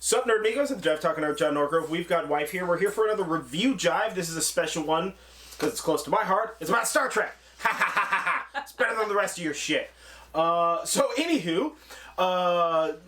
Sup, Nerdmigos, at the Jive Talking Nerd, John Norgrove. We've got Wife here. We're here for another review Jive. This is a special one because it's close to my heart. It's about Star Trek. Ha ha ha ha ha. It's better than the rest of your shit. So, anywho,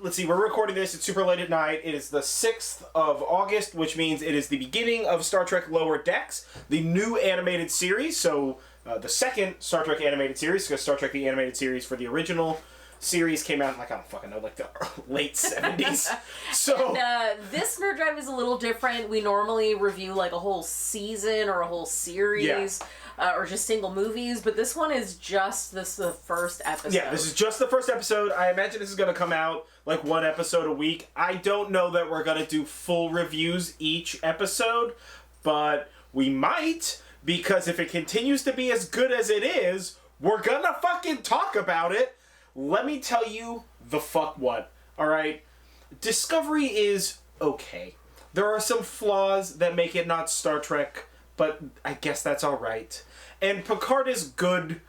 let's see. We're recording this. It's super late at night. It is the 6th of August, which means it is the beginning of Star Trek Lower Decks, the new animated series. So, the second Star Trek animated series, because Star Trek the animated series for the original series came out in, like, I don't fucking know, like the late 70s. So and, this Nerd Drive is a little different. We normally review like a whole season or a whole series, or just single movies, but this one is just the first episode. Yeah, this is just the first episode. I imagine this is going to come out like one episode a week. I don't know that we're going to do full reviews each episode, but we might, because if it continues to be as good as it is, we're going to fucking talk about it. Let me tell you the fuck what, alright? Discovery is okay. There are some flaws that make it not Star Trek, but I guess that's alright. And Picard is good.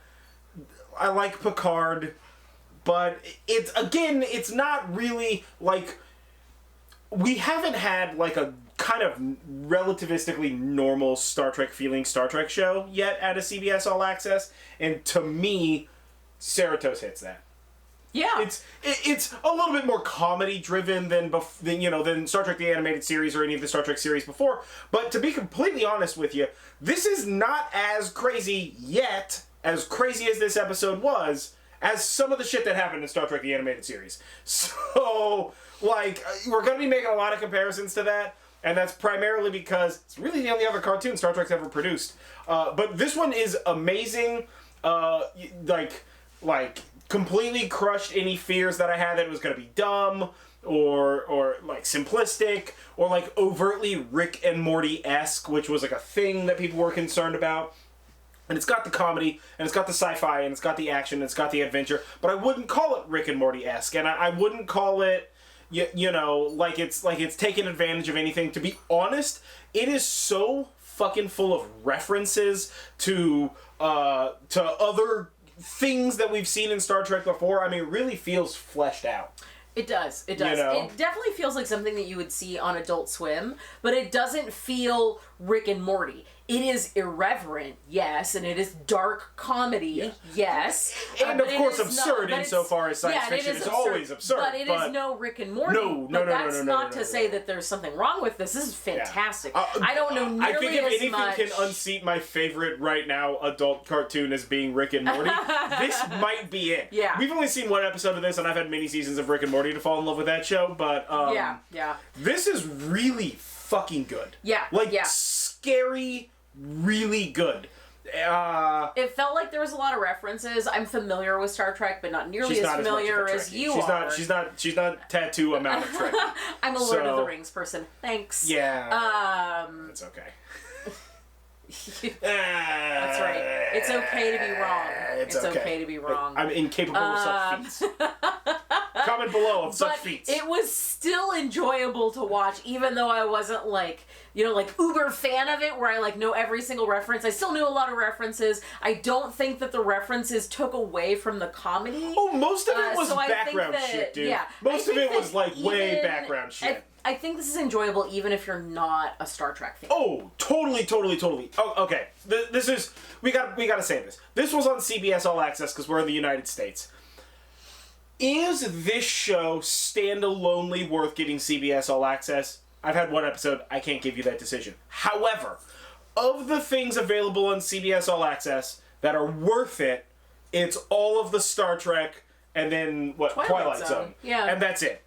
I like Picard, but it's not really, like, we haven't had, like, a kind of relativistically normal Star Trek feeling Star Trek show yet at a CBS All Access, and to me, Cerritos hits that. Yeah, it's a little bit more comedy driven than Star Trek the animated series or any of the Star Trek series before. But to be completely honest with you, this is not as crazy yet, as crazy as this episode was, as some of the shit that happened in Star Trek the animated series. So, like, we're going to be making a lot of comparisons to that, and that's primarily because it's really the only other cartoon Star Trek's ever produced. But this one is amazing. Like completely crushed any fears that I had that it was going to be dumb or like simplistic or like overtly Rick and Morty-esque, which was like a thing that people were concerned about. And it's got the comedy, and it's got the sci-fi, and it's got the action, and it's got the adventure, but I wouldn't call it Rick and Morty-esque, and I wouldn't call it, like it's taking advantage of anything. To be honest, it is so fucking full of references to other things that we've seen in Star Trek before. I mean, it really feels fleshed out. It does. It definitely feels like something that you would see on Adult Swim, but it doesn't feel Rick and Morty. It is irreverent, yes, and it is dark comedy, yes. And of course absurd insofar as science fiction is always absurd. But it is no Rick and Morty. No. That's not to say that there's something wrong with this. This is fantastic. Yeah. I don't know nearly as much. I think if anything can unseat my favorite right now adult cartoon as being Rick and Morty, this might be it. Yeah. We've only seen one episode of this, and I've had many seasons of Rick and Morty to fall in love with that show, but this is really fucking good. Yeah. Scary, really good. It felt like there was a lot of references. I'm familiar with Star Trek, but not nearly as familiar as you are. She's not tattoo amount of Trek. I'm a Lord of the Rings person. Thanks. Yeah. It's okay. That's right. It's okay to be wrong. It's okay to be wrong. I'm incapable of such feats. Comment below of such feats. It was still enjoyable to watch, even though I wasn't like uber fan of it, where I like know every single reference. I still knew a lot of references. I don't think that the references took away from the comedy. Oh, most of it was background shit, dude. Yeah, most of it was like way background shit. I think this is enjoyable even if you're not a Star Trek fan. Oh, totally. Oh, okay. We gotta say this. This was on CBS All Access because we're in the United States. Is this show standalonely worth getting CBS All Access? I've had one episode. I can't give you that decision. However, of the things available on CBS All Access that are worth it, it's all of the Star Trek and then Twilight Zone. Yeah. And that's it.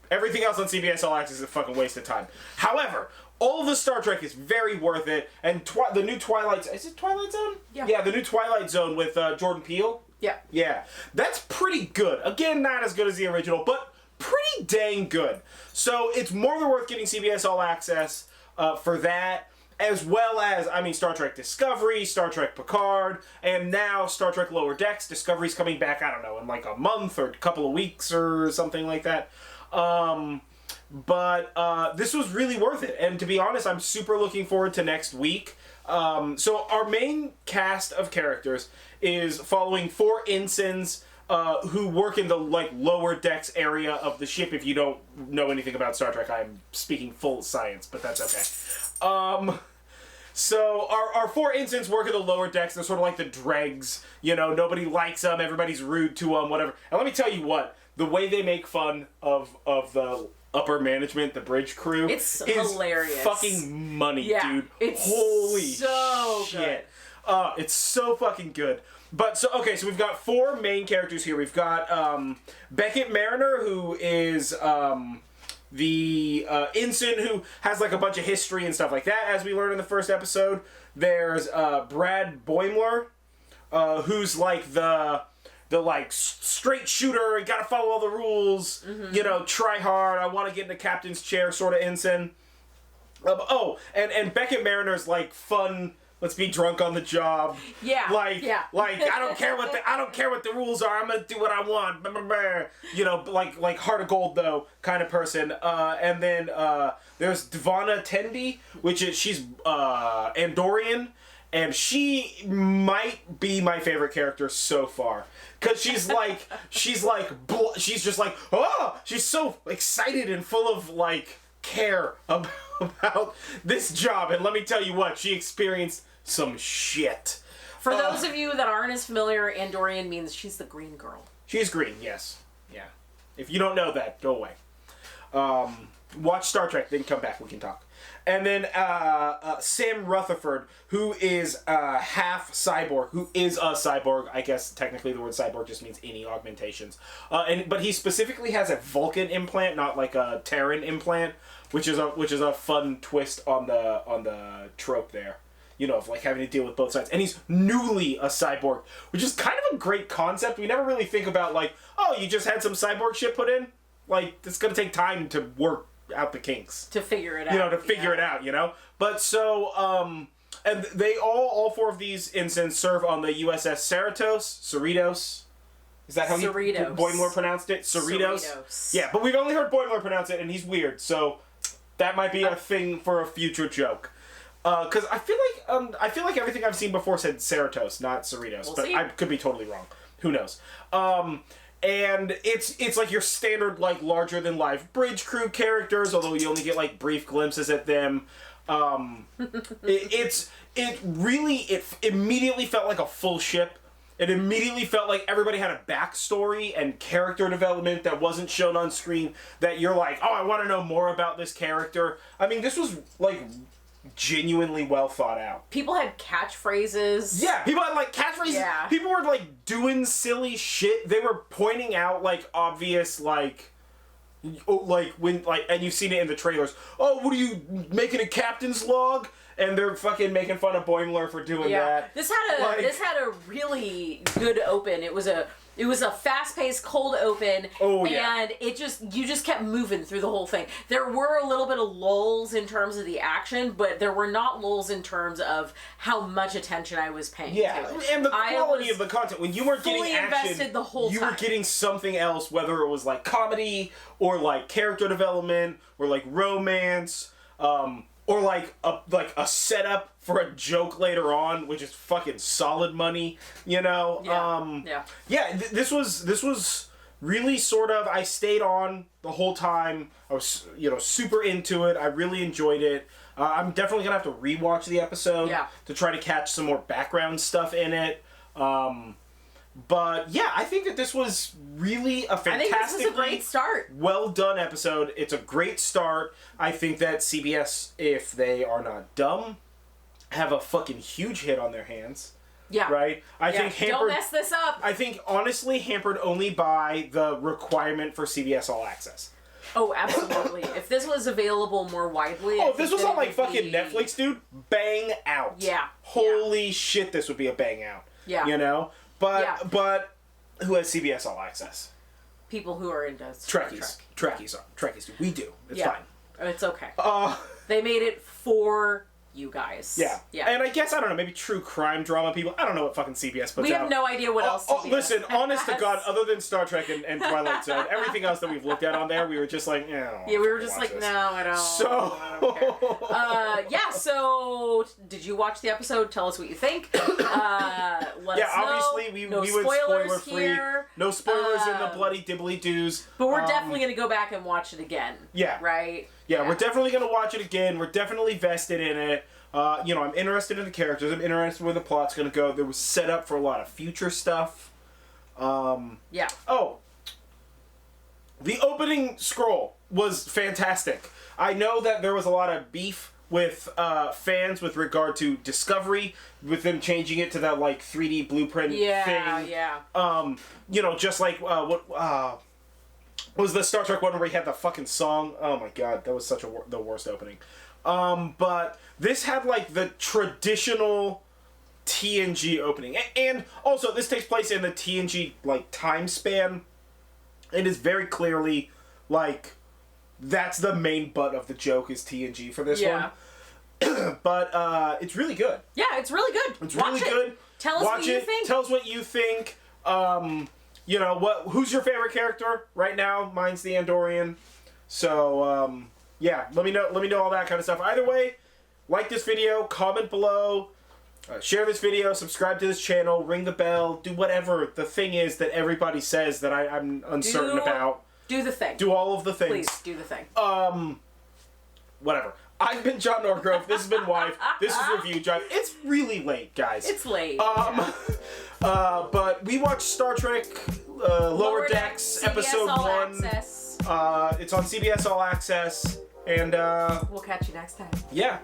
Everything else on CBS All Access is a fucking waste of time. However, all of the Star Trek is very worth it, and the new Twilight... Is it Twilight Zone? Yeah. Yeah, the new Twilight Zone with Jordan Peele. Yeah. Yeah. That's pretty good. Again, not as good as the original, but pretty dang good. So it's more than worth getting CBS All Access for that, as well as, Star Trek Discovery, Star Trek Picard, and now Star Trek Lower Decks. Discovery's coming back, I don't know, in like a month or a couple of weeks or something like that. But this was really worth it. And to be honest, I'm super looking forward to next week. So our main cast of characters is following 4 ensigns who work in the like lower decks area of the ship. If you don't know anything about Star Trek, I'm speaking full science, but that's okay. So our 4 ensigns work in the lower decks. They're sort of like the dregs. You know, nobody likes them. Everybody's rude to them. Whatever. And let me tell you what, the way they make fun of the upper management, the bridge crew, it's hilarious. Fucking money, dude. It's holy so shit. It's so fucking good. But so we've got 4 main characters here. We've got Beckett Mariner, who is the ensign who has like a bunch of history and stuff like that, as we learned in the first episode. There's Brad Boimler, who's like the like straight shooter, you gotta follow all the rules, you know, try hard, I want to get in the captain's chair sort of ensign. And Beckett Mariner's like fun, let's be drunk on the job. Yeah. Like I don't care what the rules are. I'm gonna do what I want. You know, like heart of gold though kind of person. And then there's Devana Tendi, she's Andorian, and she might be my favorite character so far. Cause she's just like, oh, she's so excited and full of like care about this job. And let me tell you what, she experienced some shit. For those of you that aren't as familiar, Andorian means she's the green girl. She's green, yes. Yeah. If you don't know that, go away. Watch Star Trek, then come back, we can talk. And then Sam Rutherford, who is half cyborg, who is a cyborg. I guess technically the word cyborg just means any augmentations. But he specifically has a Vulcan implant, not like a Terran implant, which is a fun twist on the trope there. You know, of like having to deal with both sides. And he's newly a cyborg, which is kind of a great concept. We never really think about like, oh, you just had some cyborg shit put in? Like, it's gonna take time to work out the kinks. To figure it out. You know, to figure it out, you know? But so, and they all 4 of these ensigns serve on the USS Cerritos. Is that how Boimler pronounced it? Cerritos? Yeah, but we've only heard Boimler pronounce it, and he's weird, so that might be a thing for a future joke. Because I feel like everything I've seen before said Cerritos, not Cerritos, but I could be totally wrong. Who knows? And it's like your standard like larger than life bridge crew characters, although you only get like brief glimpses at them. It immediately felt like a full ship. It immediately felt like everybody had a backstory and character development that wasn't shown on screen, that you're like, oh, I want to know more about this character. I mean, this was like genuinely well thought out. People had catchphrases. Yeah, people had like catchphrases. Yeah. People were like doing silly shit. They were pointing out like obvious like when like, and you've seen it in the trailers. Oh, what are you making a captain's log? And they're fucking making fun of Boimler for doing that. This had a really good open. It was a fast-paced cold open, and you just kept moving through the whole thing. There were a little bit of lulls in terms of the action, but there were not lulls in terms of how much attention I was paying to it. And the quality of the content. When you weren't getting action, invested the whole time. You were getting something else, whether it was like comedy, or like character development, or like romance, or like a setup for a joke later on, which is fucking solid money, you know? This was really sort of, I stayed on the whole time. I was, super into it. I really enjoyed it. I'm definitely gonna have to rewatch the episode to try to catch some more background stuff in it. But yeah, I think that this was really a fantastic, great start. Well done episode. It's a great start. I think that CBS, if they are not dumb, have a fucking huge hit on their hands. Yeah. Right? I think hampered, don't mess this up. I think honestly hampered only by the requirement for CBS All Access. Oh, absolutely. If this was available more widely... Oh, if this was on like fucking Netflix, dude, bang out. Yeah. Holy shit, this would be a bang out. Yeah. You know? But who has CBS All Access? People who are into Trekkies. Trekkies do. We do. It's fine. It's okay. They made it for you guys. Yeah. And I guess, I don't know, maybe true crime drama people. I don't know what fucking CBS puts out. We have no idea what else CBS listen, has. honest to God, other than Star Trek and Twilight Zone, everything else that we've looked at on there, we were just like, we were just like, no, I don't. So, I don't care. So did you watch the episode? Tell us what you think. Let us know. Obviously we went spoiler free. Here. No spoilers in the bloody dibbly doos. But we're definitely gonna go back and watch it again. Yeah. Right? Yeah, we're definitely gonna watch it again. We're definitely vested in it. I'm interested in the characters. I'm interested where the plot's gonna go. There was set up for a lot of future stuff. Yeah. Oh. The opening scroll was fantastic. I know that there was a lot of beef with fans with regard to Discovery, with them changing it to that like 3D blueprint thing. Yeah. Just like what was the Star Trek one where he had the fucking song? Oh my god, that was such the worst opening. But this had like the traditional TNG opening, and also this takes place in the TNG like time span. It is very clearly like that's the main butt of the joke is TNG for this one. But it's really good. Yeah, it's really good. It's really good. Tell us what you think. Tell us what you think. Who's your favorite character right now? Mine's the Andorian. So let me know all that kind of stuff. Either way, like this video, comment below, share this video, subscribe to this channel, ring the bell, do whatever the thing is that everybody says that I'm uncertain about. Do the thing. Do all of the things. Please, do the thing. Whatever. I've been John Norgrove. This has been Wife. This is Review Jive. It's really late, guys. It's late. But we watched Star Trek Lower Decks CBS episode All 1. Access. It's on CBS All Access, and we'll catch you next time. Yeah.